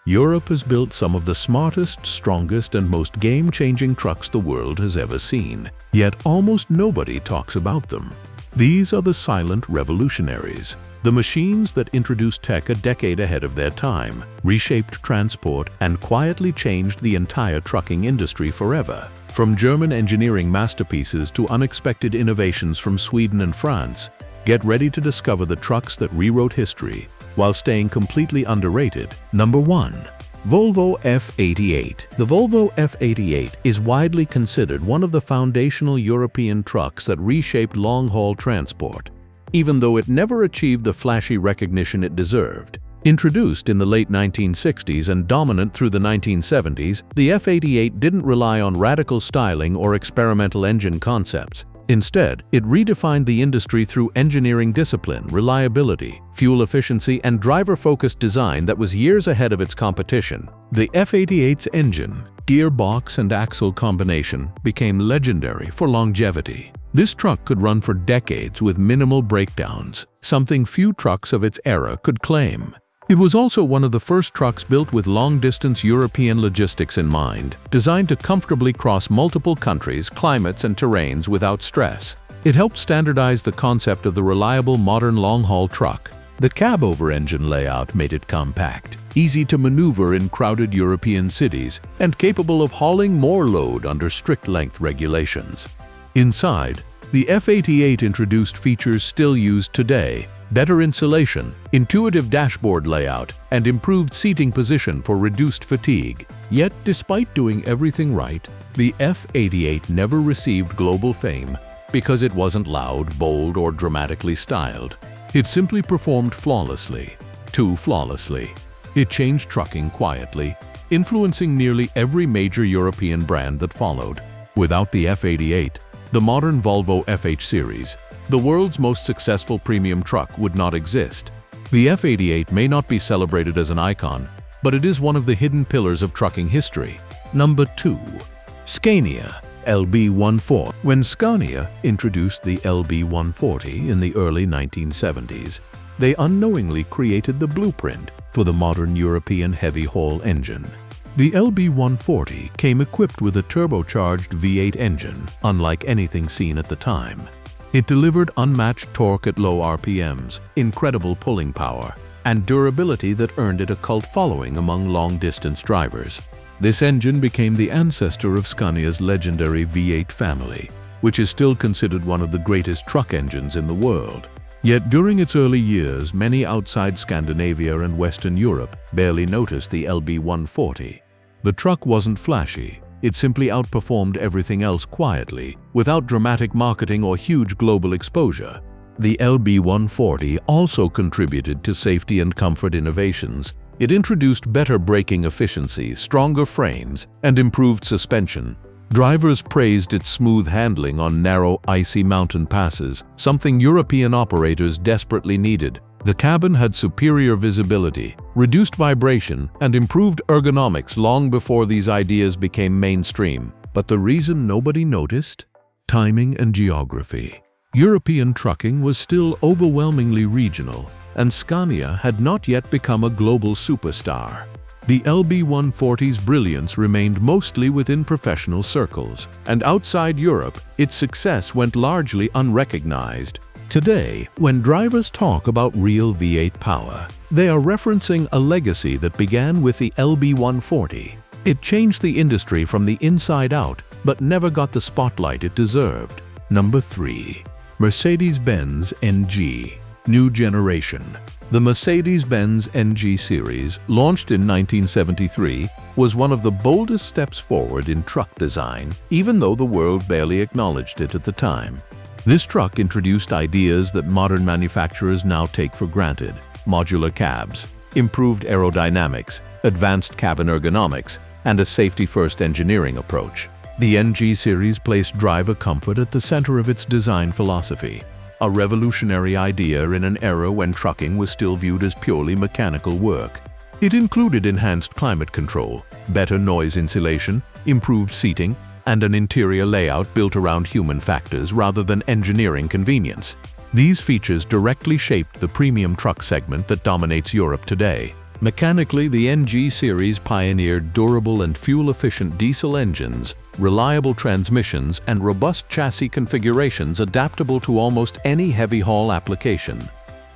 Europe has built some of the smartest, strongest, and most game-changing trucks the world has ever seen. Yet almost nobody talks about them. These are the silent revolutionaries, the machines that introduced tech a decade ahead of their time, reshaped transport, and quietly changed the entire trucking industry forever. From German engineering masterpieces to unexpected innovations from Sweden and France, get ready to discover the trucks that rewrote history while staying completely underrated. Number 1. Volvo F88. The Volvo F88 is widely considered one of the foundational European trucks that reshaped long-haul transport, even though it never achieved the flashy recognition it deserved. Introduced in the late 1960s and dominant through the 1970s, the F88 didn't rely on radical styling or experimental engine concepts. Instead, it redefined the industry through engineering discipline, reliability, fuel efficiency, and driver-focused design that was years ahead of its competition. The F88's engine, gearbox, and axle combination became legendary for longevity. This truck could run for decades with minimal breakdowns, something few trucks of its era could claim. It was also one of the first trucks built with long-distance European logistics in mind, designed to comfortably cross multiple countries, climates, and terrains without stress. It helped standardize the concept of the reliable modern long-haul truck. The cab-over engine layout made it compact, easy to maneuver in crowded European cities, and capable of hauling more load under strict length regulations. Inside, the F88 introduced features still used today: better insulation, intuitive dashboard layout, and improved seating position for reduced fatigue. Yet, despite doing everything right, the F88 never received global fame because it wasn't loud, bold, or dramatically styled. It simply performed flawlessly, too flawlessly. It changed trucking quietly, influencing nearly every major European brand that followed. Without the F88, the modern Volvo FH series, the world's most successful premium truck, would not exist. The F88 may not be celebrated as an icon, but it is one of the hidden pillars of trucking history. Number 2. Scania LB140. When Scania introduced the LB140 in the early 1970s, they unknowingly created the blueprint for the modern European heavy-haul engine. The LB140 came equipped with a turbocharged V8 engine, unlike anything seen at the time. It delivered unmatched torque at low RPMs, incredible pulling power, and durability that earned it a cult following among long-distance drivers. This engine became the ancestor of Scania's legendary V8 family, which is still considered one of the greatest truck engines in the world. Yet during its early years, many outside Scandinavia and Western Europe barely noticed the LB140. The truck wasn't flashy. It simply outperformed everything else quietly, without dramatic marketing or huge global exposure. The LB140 also contributed to safety and comfort innovations. It introduced better braking efficiency, stronger frames, and improved suspension. Drivers praised its smooth handling on narrow, icy mountain passes, something European operators desperately needed. The cabin had superior visibility, reduced vibration, and improved ergonomics long before these ideas became mainstream. But the reason nobody noticed? Timing and geography. European trucking was still overwhelmingly regional, and Scania had not yet become a global superstar. The LB140's brilliance remained mostly within professional circles, and outside Europe, its success went largely unrecognized. Today, when drivers talk about real V8 power, they are referencing a legacy that began with the LB140. It changed the industry from the inside out, but never got the spotlight it deserved. Number 3. Mercedes-Benz NG. New generation. The Mercedes-Benz NG series, launched in 1973, was one of the boldest steps forward in truck design, even though the world barely acknowledged it at the time. This truck introduced ideas that modern manufacturers now take for granted: modular cabs, improved aerodynamics, advanced cabin ergonomics, and a safety-first engineering approach. The NG series placed driver comfort at the center of its design philosophy, a revolutionary idea in an era when trucking was still viewed as purely mechanical work. It included enhanced climate control, better noise insulation, improved seating, and an interior layout built around human factors rather than engineering convenience. These features directly shaped the premium truck segment that dominates Europe today. Mechanically, the NG series pioneered durable and fuel-efficient diesel engines, reliable transmissions, and robust chassis configurations adaptable to almost any heavy-haul application.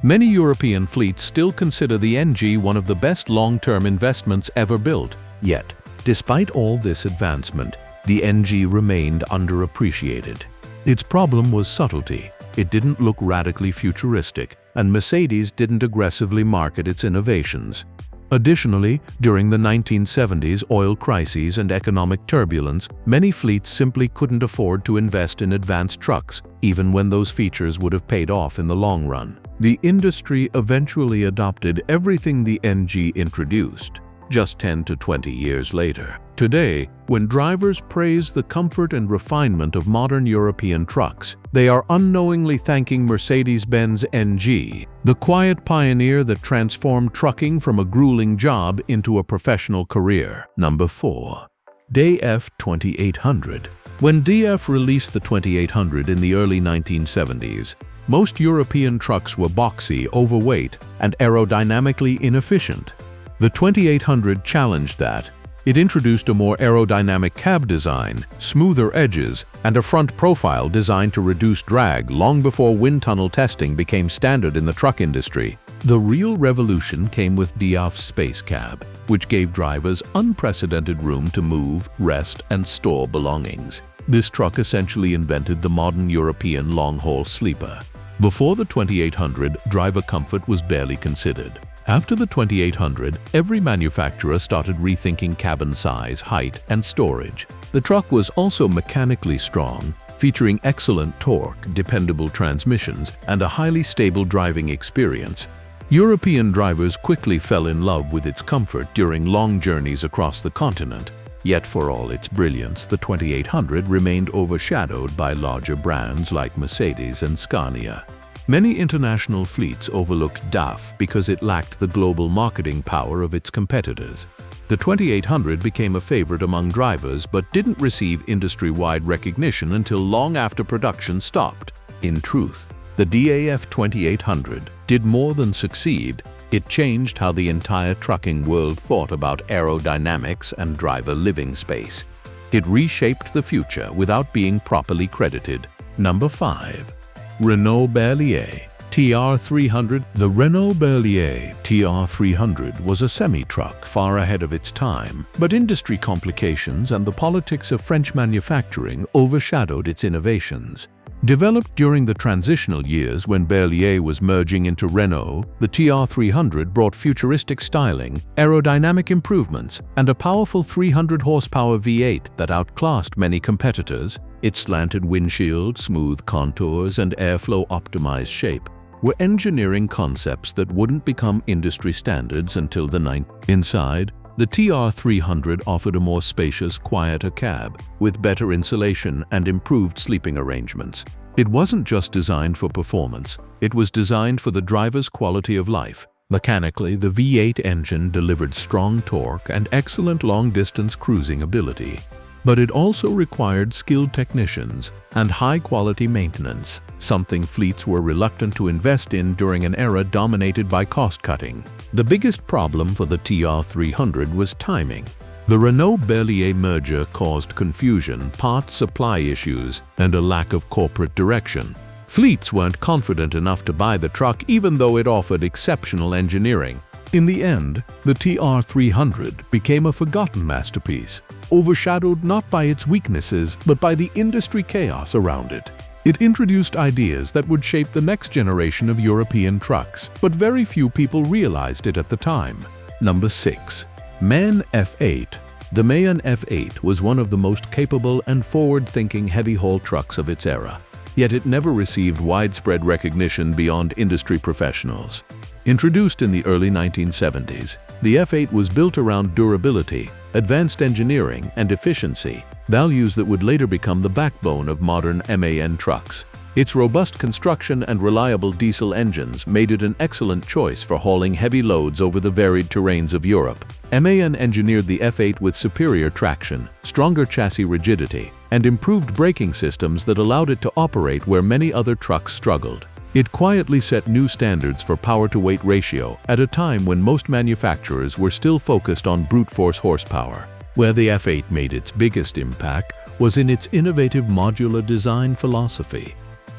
Many European fleets still consider the NG one of the best long-term investments ever built. Yet, despite all this advancement, the NG remained underappreciated. Its problem was subtlety. It didn't look radically futuristic, and Mercedes didn't aggressively market its innovations. Additionally, during the 1970s oil crises and economic turbulence, many fleets simply couldn't afford to invest in advanced trucks, even when those features would have paid off in the long run. The industry eventually adopted everything the NG introduced, just 10 to 20 years later. Today, when drivers praise the comfort and refinement of modern European trucks, they are unknowingly thanking Mercedes-Benz NG, the quiet pioneer that transformed trucking from a grueling job into a professional career. Number 4. DF 2800. When DF released the 2800 in the early 1970s, most European trucks were boxy, overweight, and aerodynamically inefficient. The 2800 challenged that. It introduced a more aerodynamic cab design, smoother edges, and a front profile designed to reduce drag long before wind tunnel testing became standard in the truck industry. The real revolution came with DF's Space Cab, which gave drivers unprecedented room to move, rest, and store belongings. This truck essentially invented the modern European long-haul sleeper. Before the 2800, driver comfort was barely considered. After the 2800, every manufacturer started rethinking cabin size, height, and storage. The truck was also mechanically strong, featuring excellent torque, dependable transmissions, and a highly stable driving experience. European drivers quickly fell in love with its comfort during long journeys across the continent. Yet for all its brilliance, the 2800 remained overshadowed by larger brands like Mercedes and Scania. Many international fleets overlooked DAF because it lacked the global marketing power of its competitors. The 2800 became a favorite among drivers but didn't receive industry-wide recognition until long after production stopped. In truth, the DAF 2800 did more than succeed. It changed how the entire trucking world thought about aerodynamics and driver living space. It reshaped the future without being properly credited. Number 5. Renault Berliet TR300. The Renault Berliet TR300 was a semi-truck far ahead of its time, but industry complications and the politics of French manufacturing overshadowed its innovations. Developed during the transitional years when Berliet was merging into Renault, the TR300 brought futuristic styling, aerodynamic improvements, and a powerful 300-horsepower V8 that outclassed many competitors. Its slanted windshield, smooth contours, and airflow-optimized shape were engineering concepts that wouldn't become industry standards until the 90s. Inside, the TR300 offered a more spacious, quieter cab, with better insulation and improved sleeping arrangements. It wasn't just designed for performance, it was designed for the driver's quality of life. Mechanically, the V8 engine delivered strong torque and excellent long-distance cruising ability. But it also required skilled technicians and high-quality maintenance, something fleets were reluctant to invest in during an era dominated by cost-cutting. The biggest problem for the TR300 was timing. The Renault Berliet merger caused confusion, parts supply issues, and a lack of corporate direction. Fleets weren't confident enough to buy the truck even though it offered exceptional engineering. In the end, the TR300 became a forgotten masterpiece, overshadowed not by its weaknesses but by the industry chaos around it. It introduced ideas that would shape the next generation of European trucks, but very few people realized it at the time. Number 6. MAN F8. The MAN F8 was one of the most capable and forward-thinking heavy-haul trucks of its era, yet it never received widespread recognition beyond industry professionals. Introduced in the early 1970s, the F8 was built around durability, advanced engineering, and efficiency, values that would later become the backbone of modern MAN trucks. Its robust construction and reliable diesel engines made it an excellent choice for hauling heavy loads over the varied terrains of Europe. MAN engineered the F8 with superior traction, stronger chassis rigidity, and improved braking systems that allowed it to operate where many other trucks struggled. It quietly set new standards for power-to-weight ratio at a time when most manufacturers were still focused on brute force horsepower. Where the F8 made its biggest impact was in its innovative modular design philosophy.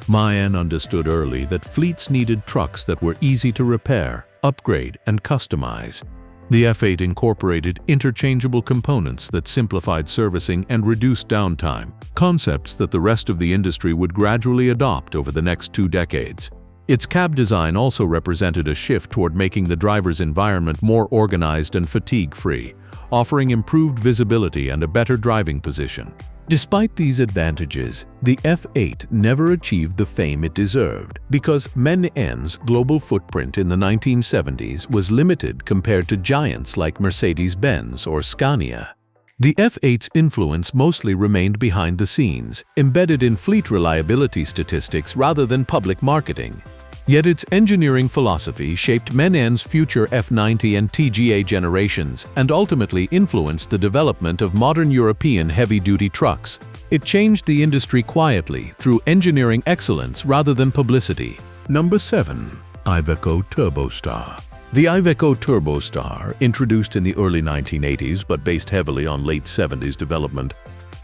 Mayan understood early that fleets needed trucks that were easy to repair, upgrade, and customize. The F8 incorporated interchangeable components that simplified servicing and reduced downtime, concepts that the rest of the industry would gradually adopt over the next 2 decades. Its cab design also represented a shift toward making the driver's environment more organized and fatigue-free, offering improved visibility and a better driving position. Despite these advantages, the F8 never achieved the fame it deserved because MAN's global footprint in the 1970s was limited compared to giants like Mercedes-Benz or Scania. The F8's influence mostly remained behind the scenes, embedded in fleet reliability statistics rather than public marketing. Yet its engineering philosophy shaped MAN's future F90 and TGA generations and ultimately influenced the development of modern European heavy-duty trucks. It changed the industry quietly through engineering excellence rather than publicity. Number 7. Iveco Turbostar. The Iveco Turbostar, introduced in the early 1980s but based heavily on late 70s development,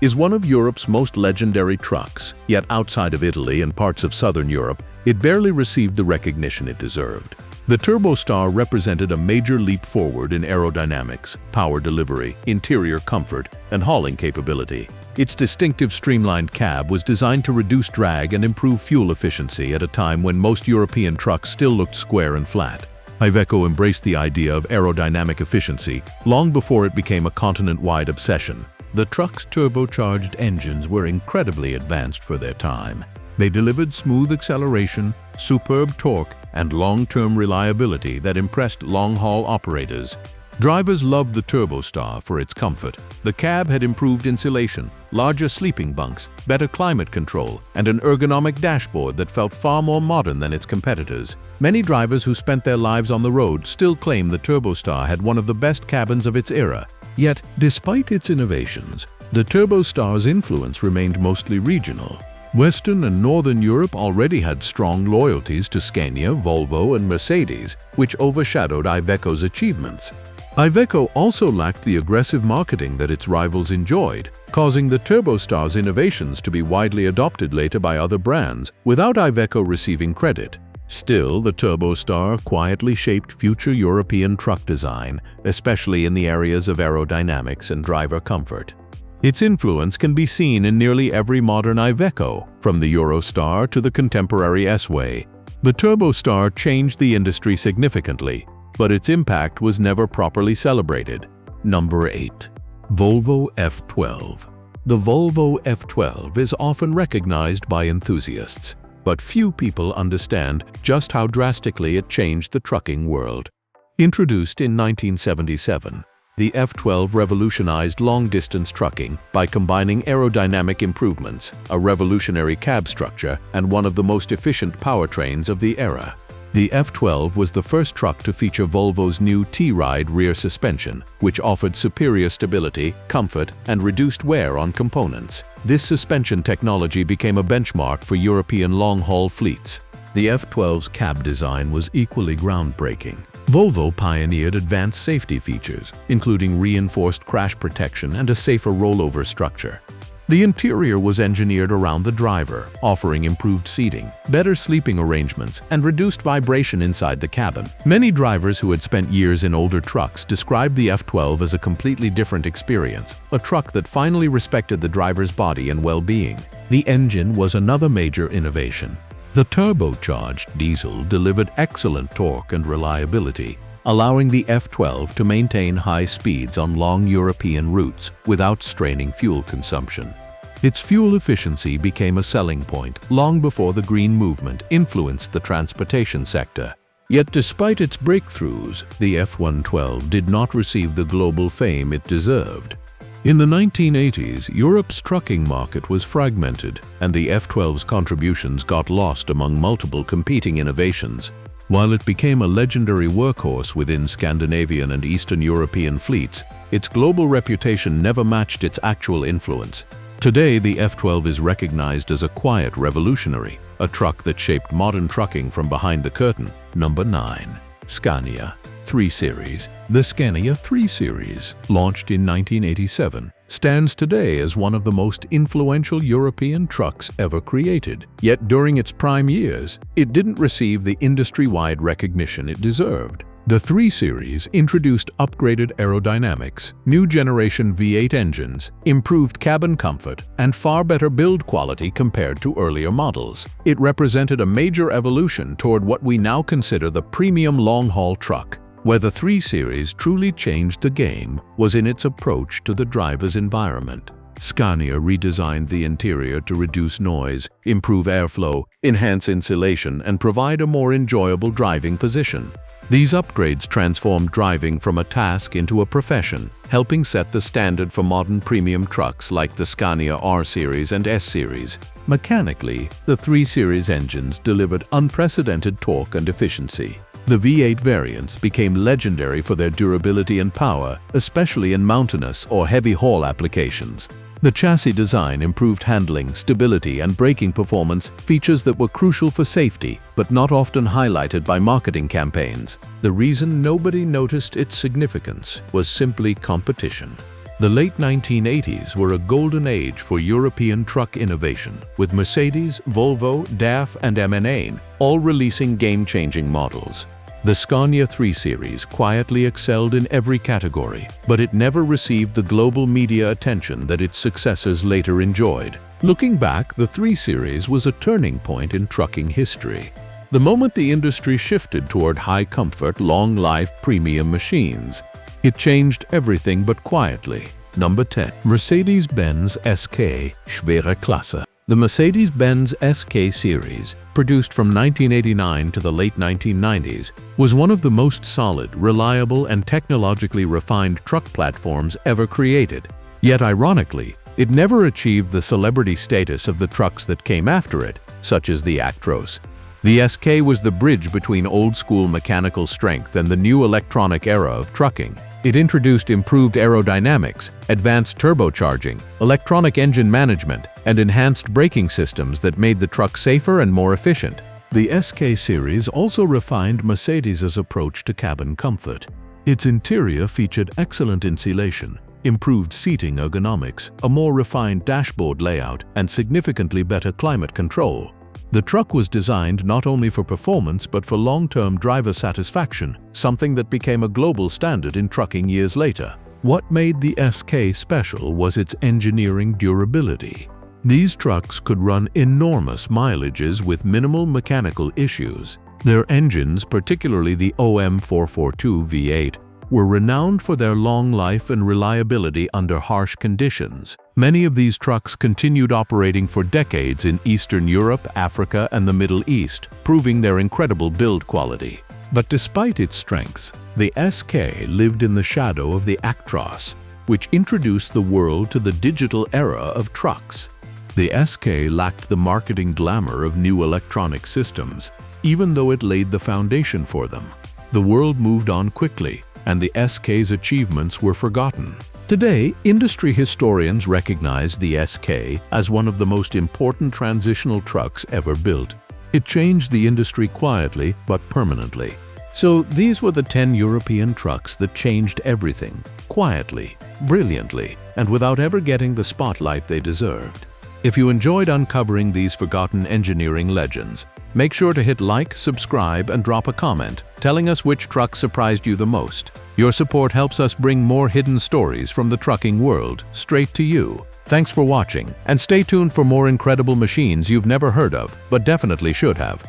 is one of Europe's most legendary trucks, yet outside of Italy and parts of southern Europe, it barely received the recognition it deserved. The Turbostar represented a major leap forward in aerodynamics, power delivery, interior comfort, and hauling capability. Its distinctive streamlined cab was designed to reduce drag and improve fuel efficiency at a time when most European trucks still looked square and flat. Iveco embraced the idea of aerodynamic efficiency long before it became a continent-wide obsession. The truck's turbocharged engines were incredibly advanced for their time. They delivered smooth acceleration, superb torque, and long-term reliability that impressed long-haul operators. Drivers loved the Turbostar for its comfort. The cab had improved insulation, larger sleeping bunks, better climate control, and an ergonomic dashboard that felt far more modern than its competitors. Many drivers who spent their lives on the road still claim the Turbostar had one of the best cabins of its era. Yet, despite its innovations, the Turbostar's influence remained mostly regional. Western and Northern Europe already had strong loyalties to Scania, Volvo, and Mercedes, which overshadowed Iveco's achievements. Iveco also lacked the aggressive marketing that its rivals enjoyed, causing the Turbostar's innovations to be widely adopted later by other brands, without Iveco receiving credit. Still, the Turbostar quietly shaped future European truck design, especially in the areas of aerodynamics and driver comfort. Its influence can be seen in nearly every modern Iveco, from the Eurostar to the contemporary S-Way. The Turbostar changed the industry significantly, but its impact was never properly celebrated. Number 8. Volvo F12. The Volvo F12 is often recognized by enthusiasts, but few people understand just how drastically it changed the trucking world. Introduced in 1977, the F12 revolutionized long-distance trucking by combining aerodynamic improvements, a revolutionary cab structure, and one of the most efficient powertrains of the era. The F12 was the first truck to feature Volvo's new T-Ride rear suspension, which offered superior stability, comfort, and reduced wear on components. This suspension technology became a benchmark for European long-haul fleets. The F12's cab design was equally groundbreaking. Volvo pioneered advanced safety features, including reinforced crash protection and a safer rollover structure. The interior was engineered around the driver, offering improved seating, better sleeping arrangements, and reduced vibration inside the cabin. Many drivers who had spent years in older trucks described the F12 as a completely different experience, a truck that finally respected the driver's body and well-being. The engine was another major innovation. The turbocharged diesel delivered excellent torque and reliability, allowing the F12 to maintain high speeds on long European routes without straining fuel consumption. Its fuel efficiency became a selling point long before the green movement influenced the transportation sector. Yet despite its breakthroughs, the F112 did not receive the global fame it deserved. In the 1980s, Europe's trucking market was fragmented, and the F12's contributions got lost among multiple competing innovations. While it became a legendary workhorse within Scandinavian and Eastern European fleets, its global reputation never matched its actual influence. Today, the F12 is recognized as a quiet revolutionary, a truck that shaped modern trucking from behind the curtain. Number 9. Scania 3 Series. The Scania 3 Series, launched in 1987, stands today as one of the most influential European trucks ever created. Yet during its prime years, it didn't receive the industry-wide recognition it deserved. The 3 Series introduced upgraded aerodynamics, new generation V8 engines, improved cabin comfort, and far better build quality compared to earlier models. It represented a major evolution toward what we now consider the premium long-haul truck. Where the 3 Series truly changed the game was in its approach to the driver's environment. Scania redesigned the interior to reduce noise, improve airflow, enhance insulation, and provide a more enjoyable driving position. These upgrades transformed driving from a task into a profession, helping set the standard for modern premium trucks like the Scania R Series and S Series. Mechanically, the 3 Series engines delivered unprecedented torque and efficiency. The V8 variants became legendary for their durability and power, especially in mountainous or heavy-haul applications. The chassis design improved handling, stability, and braking performance, features that were crucial for safety, but not often highlighted by marketing campaigns. The reason nobody noticed its significance was simply competition. The late 1980s were a golden age for European truck innovation, with Mercedes, Volvo, DAF, and MAN all releasing game-changing models. The Scania 3 Series quietly excelled in every category, but it never received the global media attention that its successors later enjoyed. Looking back, the 3 Series was a turning point in trucking history. The moment the industry shifted toward high-comfort, long-life premium machines, it changed everything but quietly. Number 10. Mercedes-Benz SK Schwere Klasse. The Mercedes-Benz SK series, produced from 1989 to the late 1990s, was one of the most solid, reliable, and technologically refined truck platforms ever created. Yet ironically, it never achieved the celebrity status of the trucks that came after it, such as the Actros. The SK was the bridge between old-school mechanical strength and the new electronic era of trucking. It introduced improved aerodynamics, advanced turbocharging, electronic engine management, and enhanced braking systems that made the truck safer and more efficient. The SK series also refined Mercedes' approach to cabin comfort. Its interior featured excellent insulation, improved seating ergonomics, a more refined dashboard layout, and significantly better climate control. The truck was designed not only for performance but for long-term driver satisfaction, something that became a global standard in trucking years later. What made the SK special was its engineering durability. These trucks could run enormous mileages with minimal mechanical issues. Their engines, particularly the OM442 V8, were renowned for their long life and reliability under harsh conditions. Many of these trucks continued operating for decades in Eastern Europe, Africa, and the Middle East, proving their incredible build quality. But despite its strengths, the SK lived in the shadow of the Actros, which introduced the world to the digital era of trucks. The SK lacked the marketing glamour of new electronic systems, even though it laid the foundation for them. The world moved on quickly, and the SK's achievements were forgotten. Today, industry historians recognize the SK as one of the most important transitional trucks ever built. It changed the industry quietly but permanently. So these were the 10 European trucks that changed everything, quietly, brilliantly, and without ever getting the spotlight they deserved. If you enjoyed uncovering these forgotten engineering legends, make sure to hit like, subscribe, and drop a comment telling us which truck surprised you the most. Your support helps us bring more hidden stories from the trucking world straight to you. Thanks for watching, and stay tuned for more incredible machines you've never heard of, but definitely should have.